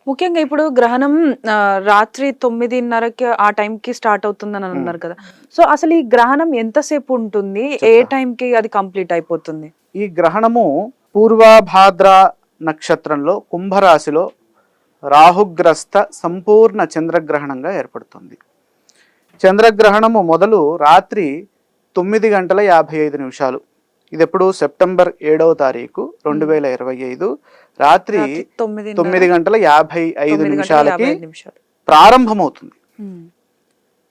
ముఖ్యంగా ఇప్పుడు గ్రహణం రాత్రి 9:30కి ఆ టైంకి స్టార్ట్ అవుతుందని హ్మ్. అన్నారు కదా! సో, అసలు ఈ గ్రహణం ఎంతసేపు ఉంటుంది? ఏ చెప్తా. టైంకి అది కంప్లీట్ అయిపోతుంది? ఈ గ్రహణము పూర్వభాద్ర నక్షత్రంలో కుంభరాశిలో రాహుగ్రస్త సంపూర్ణ చంద్రగ్రహణంగా ఏర్పడుతుంది. చంద్రగ్రహణము మొదలు రాత్రి 9:55. ఇదెప్పుడు సెప్టెంబర్ 7వ తారీఖు హ్మ్. 2025 రాత్రి రాత్రి 9:30 9:55 నిమిషాలకి 9:55 నిమిషాలు. ప్రారంభమవుతుంది. హ్మ్.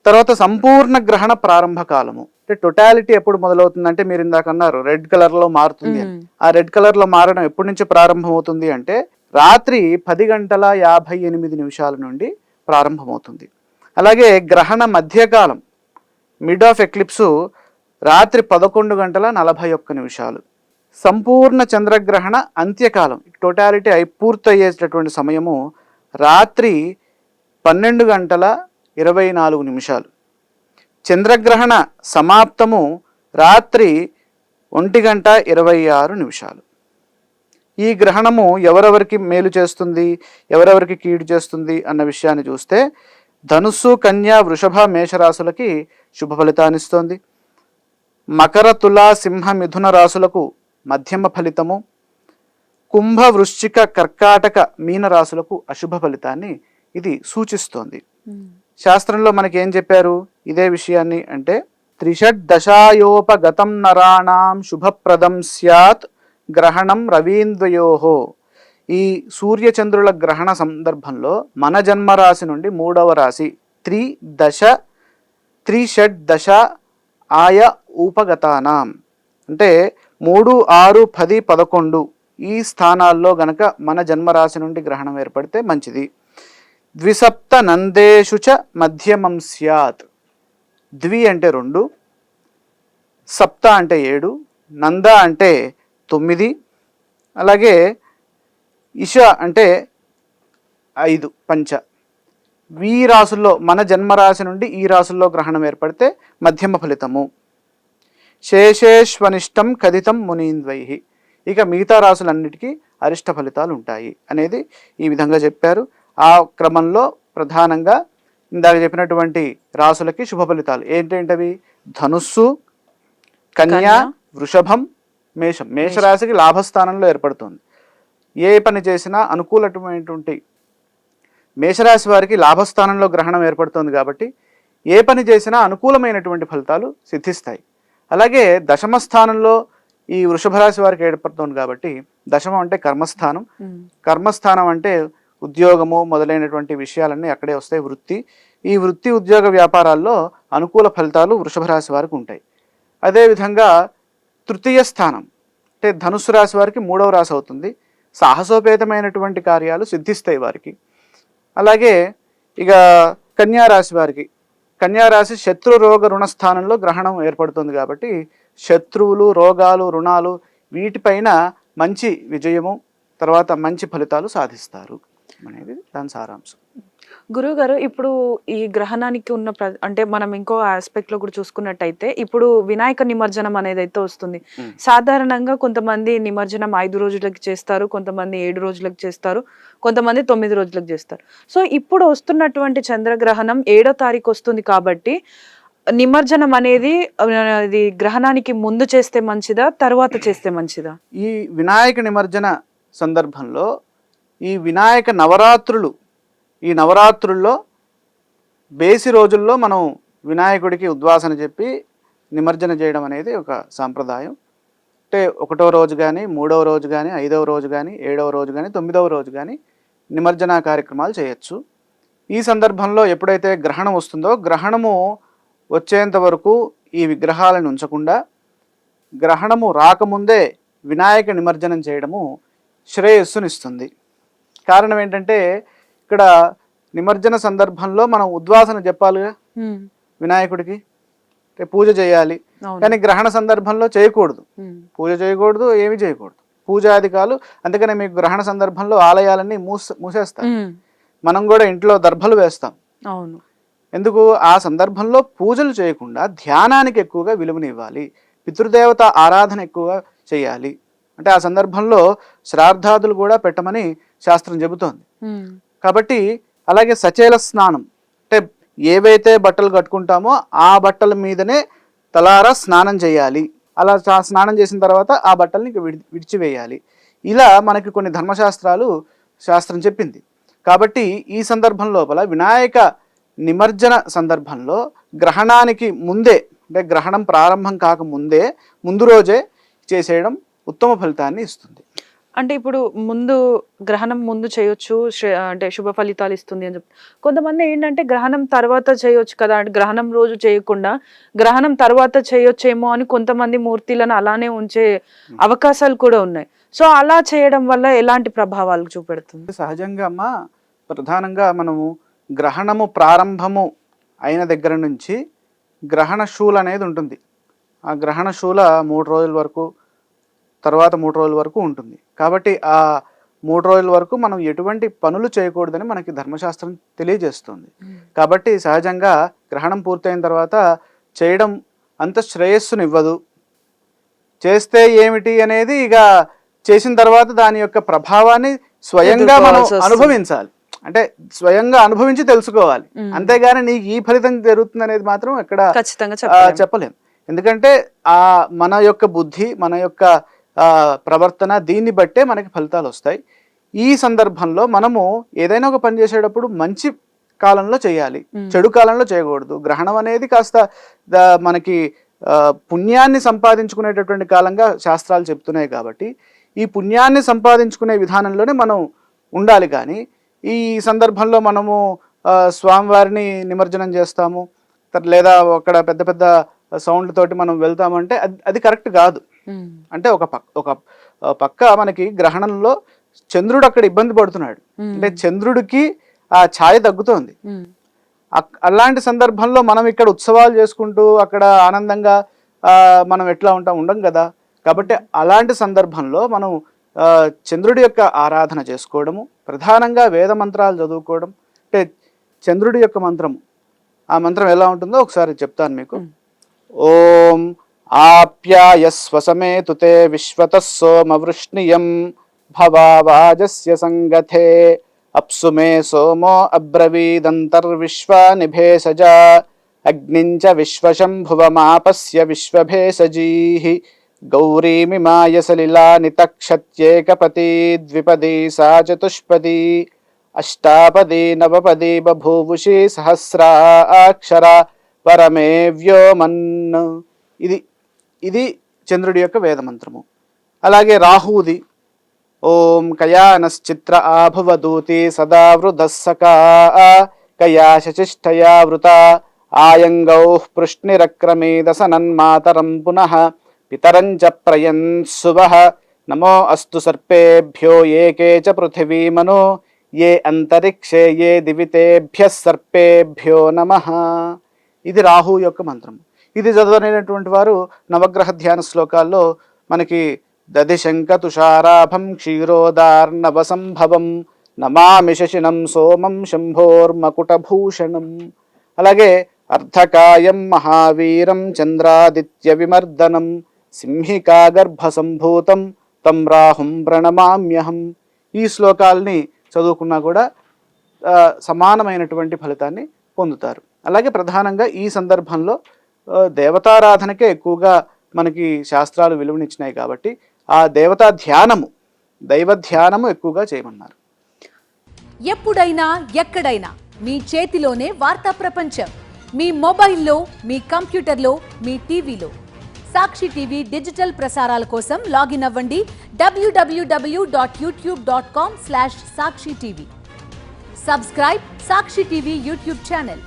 తర్వాత సంపూర్ణ గ్రహణ ప్రారంభ కాలము. అంటే టోటాలిటీ ఎప్పుడు మొదలవుతుందంటే మీరు ఇందాక అన్నారు రెడ్ కలర్ లో మారుతుంది అని. హ్మ్. ఆ రెడ్ కలర్ లో మారడం ఎప్పటి నుంచి ప్రారంభమవుతుంది అంటే రాత్రి 10:58 నుండి ప్రారంభమవుతుంది. అలాగే గ్రహణ మధ్యకాలం మిడ్ ఆఫ్ ఎక్లిప్స్ రాత్రి 11:41. సంపూర్ణ చంద్రగ్రహణ అంత్యకాలం టోటాలిటీ పూర్తయ్యేటటువంటి సమయము రాత్రి 12:24. చంద్రగ్రహణ సమాప్తము రాత్రి 1:26. ఈ గ్రహణము ఎవరెవరికి మేలు చేస్తుంది, ఎవరెవరికి కీడు చేస్తుంది అన్న విషయాన్ని చూస్తే ధనుస్సు, కన్య, వృషభ, మేషరాశులకి శుభ ఫలితాన్నిస్తోంది. మకర, తుల, సింహ, మిథున రాశులకు మధ్యమ ఫలితము. కుంభ, వృశ్చిక, కర్కాటక, మీన రాశులకు అశుభ ఫలితాన్ని ఇది సూచిస్తోంది. శాస్త్రంలో మనకి ఏం చెప్పారు ఇదే విషయాన్ని అంటే త్రిషడ్ దశాయోపగతం నరాణం శుభప్రదం స్యాత్ గ్రహణం రవీంద్వయోహో. ఈ సూర్యచంద్రుల గ్రహణ సందర్భంలో మన జన్మరాశి నుండి 3వ రాశి త్రిషడ్ దశ ఆయ ఉపగతానాం అంటే 3, 6, 10, 11 ఈ స్థానాల్లో గనక మన జన్మరాశి నుండి గ్రహణం ఏర్పడితే మంచిది. ద్విసప్త నందేషు చ మధ్యమం స్యాత్. ద్వి అంటే 2, సప్త అంటే 7, నంద అంటే 9, అలాగే ఇష అంటే 5 పంచ. ఈ రాసుల్లో మన జన్మరాశి నుండి ఈ రాసుల్లో గ్రహణం ఏర్పడితే మధ్యమ ఫలితము. శేషేష్వనిష్టం కథితం మునీంద్వై. ఇక మిగతా రాసులన్నిటికీ అరిష్ట ఫలితాలు ఉంటాయి అనేది ఈ విధంగా చెప్పారు. ఆ క్రమంలో ప్రధానంగా ఇందాక చెప్పినటువంటి రాసులకి శుభ ఫలితాలు ఏంటేంటవి? ధనుస్సు, కన్య, వృషభం, మేషం. మేషరాశికి లాభస్థానంలో ఏర్పడుతుంది. ఏ పని చేసినా అనుకూలమైనటువంటి మేషరాశి వారికి లాభస్థానంలో గ్రహణం ఏర్పడుతుంది కాబట్టి ఏ పని చేసినా అనుకూలమైనటువంటి ఫలితాలు సిద్ధిస్తాయి. అలాగే దశమ స్థానంలో ఈ వృషభ రాశి వారికి ఏర్పడుతుంది కాబట్టి దశమం అంటే కర్మస్థానం. కర్మస్థానం అంటే ఉద్యోగము మొదలైనటువంటి విషయాలన్నీ అక్కడే వస్తాయి. ఈ వృత్తి ఉద్యోగ వ్యాపారాల్లో అనుకూల ఫలితాలు వృషభ రాశి వారికి ఉంటాయి. అదేవిధంగా తృతీయ స్థానం అంటే ధనుస్సు రాశి వారికి 3వ రాశి అవుతుంది. సాహసోపేతమైనటువంటి కార్యాలు సిద్ధిస్తాయి వారికి. అలాగే ఇక కన్యారాశి వారికి కన్యారాశి శత్రు రోగ రుణస్థానంలో గ్రహణం ఏర్పడుతుంది కాబట్టి శత్రువులు, రోగాలు, రుణాలు వీటిపైన మంచి విజయము తర్వాత మంచి ఫలితాలు సాధిస్తారు అనేది దాని సారాంశం. గురువుగారు ఇప్పుడు ఈ గ్రహణానికి ఉన్న అంటే మనం ఇంకో ఆస్పెక్ట్ లో కూడా చూసుకున్నట్టయితే ఇప్పుడు వినాయక నిమజ్జనం అనేది అయితే వస్తుంది. సాధారణంగా కొంతమంది నిమజ్జనం 5 రోజులకి చేస్తారు, కొంతమంది 7 రోజులకు చేస్తారు, కొంతమంది 9 రోజులకు చేస్తారు. సో ఇప్పుడు వస్తున్నటువంటి చంద్రగ్రహణం 7వ తారీఖు వస్తుంది కాబట్టి నిమజ్జనం అనేది ఇది గ్రహణానికి ముందు చేస్తే మంచిదా, తర్వాత చేస్తే మంచిదా? ఈ వినాయక నిమజ్జన సందర్భంలో ఈ వినాయక నవరాత్రులు ఈ నవరాత్రుల్లో బేసి రోజుల్లో మనం వినాయకుడికి ఉద్వాసన చెప్పి నిమజ్జన చేయడం అనేది ఒక సాంప్రదాయం. అంటే 1వ రోజు కానీ, 3వ రోజు కానీ, 5వ రోజు కానీ, 7వ రోజు కానీ, 9వ రోజు కానీ నిమజ్జన కార్యక్రమాలు చేయొచ్చు. ఈ సందర్భంలో ఎప్పుడైతే గ్రహణం వస్తుందో గ్రహణము వచ్చేంత వరకు ఈ విగ్రహాలను ఉంచకుండా గ్రహణము రాకముందే వినాయక నిమజ్జనం చేయడము శ్రేయస్సునిస్తుంది. కారణం ఏంటంటే ఇక్కడ నిమజ్జన సందర్భంలో మనం ఉద్వాసన చెప్పాలిగా వినాయకుడికి, పూజ చేయాలి. కానీ గ్రహణ సందర్భంలో చేయకూడదు, పూజ చేయకూడదు, ఏమి చేయకూడదు, పూజాధికాలు. అందుకనే మీకు గ్రహణ సందర్భంలో ఆలయాలన్నీ మూసేస్తారు. మనం కూడా ఇంట్లో దర్భలు వేస్తాం. అవును. ఎందుకు? ఆ సందర్భంలో పూజలు చేయకుండా ధ్యానానికి ఎక్కువగా విలువనివ్వాలి, పితృదేవత ఆరాధన ఎక్కువగా చేయాలి. అంటే ఆ సందర్భంలో శ్రాద్ధాదులు కూడా పెట్టమని శాస్త్రం చెబుతోంది. కాబట్టి అలాగే సచేల స్నానం అంటే ఏవైతే బట్టలు కట్టుకుంటామో ఆ బట్టల మీదనే తలారా స్నానం చేయాలి. అలా స్నానం చేసిన తర్వాత ఆ బట్టల్ని విడిచివేయాలి. ఇలా మనకి కొన్ని ధర్మశాస్త్రాలు శాస్త్రం చెప్పింది. కాబట్టి ఈ సందర్భం లోపల వినాయక నిమజ్జన సందర్భంలో గ్రహణానికి ముందే అంటే గ్రహణం ప్రారంభం కాకముందే ముందు రోజే చేసేయడం ఉత్తమ ఫలితాన్ని ఇస్తుంది. అంటే ఇప్పుడు ముందు గ్రహణం ముందు చేయొచ్చు అంటే శుభ ఫలితాలు ఇస్తుంది అని చెప్పి, కొంతమంది ఏంటంటే గ్రహణం తర్వాత చేయొచ్చు కదా, అంటే గ్రహణం రోజు చేయకుండా గ్రహణం తర్వాత చేయొచ్చేమో అని కొంతమంది మూర్తులను అలానే ఉంచే అవకాశాలు కూడా ఉన్నాయి. సో అలా చేయడం వల్ల ఎలాంటి ప్రభావాలు చూపెడుతుంది? సహజంగా అమ్మ ప్రధానంగా మనము గ్రహణము ప్రారంభము అయిన దగ్గర నుంచి గ్రహణ శూల అనేది ఉంటుంది. ఆ గ్రహణ శూల 3 రోజుల వరకు, తర్వాత 3 రోజుల వరకు ఉంటుంది. కాబట్టి ఆ 3 రోజుల వరకు మనం ఎటువంటి పనులు చేయకూడదని మనకి ధర్మశాస్త్రం తెలియజేస్తుంది. కాబట్టి సహజంగా గ్రహణం పూర్తయిన తర్వాత చేయడం అంత శ్రేయస్సునివ్వదు. చేస్తే ఏమిటి అనేది ఇక చేసిన తర్వాత దాని యొక్క ప్రభావాన్ని స్వయంగా మనం అనుభవించాలి. అంటే స్వయంగా అనుభవించి తెలుసుకోవాలి. అంతేగాని నీకు ఈ ఫలితం జరుగుతుంది అనేది మాత్రం ఎక్కడ చెప్పలేం. ఎందుకంటే ఆ మన యొక్క బుద్ధి, మన యొక్క ప్రవర్తన దీన్ని బట్టే మనకి ఫలితాలు వస్తాయి. ఈ సందర్భంలో మనము ఏదైనా ఒక పని చేసేటప్పుడు మంచి కాలంలో చేయాలి, చెడు కాలంలో చేయకూడదు. గ్రహణం అనేది కాస్త మనకి పుణ్యాన్ని సంపాదించుకునేటటువంటి కాలంగా శాస్త్రాలు చెప్తున్నాయి. కాబట్టి ఈ పుణ్యాన్ని సంపాదించుకునే విధానంలోనే మనం ఉండాలి. కానీ ఈ సందర్భంలో మనము స్వామివారిని నిమజ్జనం చేస్తాము, లేదా అక్కడ పెద్ద పెద్ద సౌండ్ తోటి మనం వెళ్తామంటే అది కరెక్ట్ కాదు. అంటే ఒక పక్క మనకి గ్రహణంలో చంద్రుడు అక్కడ ఇబ్బంది పడుతున్నాడు, అంటే చంద్రుడికి ఆ ఛాయ తగ్గుతోంది. అలాంటి సందర్భంలో మనం ఇక్కడ ఉత్సవాలు చేసుకుంటూ అక్కడ ఆనందంగా మనం ఎట్లా ఉండం కదా. కాబట్టి అలాంటి సందర్భంలో మనం చంద్రుడి యొక్క ఆరాధన చేసుకోవడము, ప్రధానంగా వేద మంత్రాలు చదువుకోవడం. అంటే చంద్రుడి యొక్క మంత్రము, ఆ మంత్రం ఎలా ఉంటుందో ఒకసారి చెప్తాను మీకు. ఓం ఆప్యాయస్వ సమేతుతే విశ్వతః సోమవృష్ణియం భవావాజస్య సంగతే అప్సుమే సోమో అబ్రవీదంతర్విశ్వానిభేసజ అగ్నించ విశ్వశంభువమాపస్య విశ్వభేసజీః గౌరీమిమాయ సలిలాని తక్షత్యేకపతి ద్విపది సా చతుష్పది అష్టాపది నవపది బభూవుషి సహస్రాక్షర పరమే వ్యోమన్. ఇది చంద్రుడి యొక్క వేదమంత్రము. అలాగే రాహువుది ఓం కయానశ్చిత్ర ఆభువదూతి సదా వృధస్సకా కయా శచిష్ఠయా వృత ఆయంగౌ పృష్ణిరక్రమేదసనన్మాతరం పునః పితరంచ ప్రయన్ శుభః నమో అస్తు సర్పేభ్యో ఏకే చ పృథివీమనో ఏ అంతరిక్షే ఏ దివితేభ్యః సర్పేభ్యో నమః. ఇది రాహు యొక్క మంత్రము. ఇది చదవనటువంటి వారు నవగ్రహ ధ్యాన శ్లోకాల్లో మనకి దధిశంక తుషారాభం క్షీరోదార్ణవ సంభవం నమామి శశినం సోమం శంభోర్మకుటభూషణం. అలాగే అర్ధకాయం మహావీరం చంద్రాదిత్య విమర్దనం సింహికా గర్భ సంభూతం తం రాహుం ప్రణమామ్యహం. ఈ శ్లోకాల్ని చదువుకున్నా కూడా సమానమైనటువంటి ఫలితాన్ని పొందుతారు. అలాగే ప్రధానంగా ఈ సందర్భంలో దేవతారాధనకే ఎక్కువగా మనకి శాస్త్రాలు విలువనిచ్చినాయి. కాబట్టి ఆ దేవతా ధ్యానము, దైవ ధ్యానము ఎక్కువగా చేయమన్నారు. ఎప్పుడైనా ఎక్కడైనా మీ చేతిలోనే వార్తా ప్రపంచం, మీ మొబైల్లో, మీ కంప్యూటర్లో, మీ టీవీలో. సాక్షి టీవీ డిజిటల్ ప్రసారాల కోసం లాగిన్ అవ్వండి www.youtube.com/సాక్షి టీవీ. సబ్స్క్రైబ్ సాక్షి టీవీ యూట్యూబ్ ఛానల్.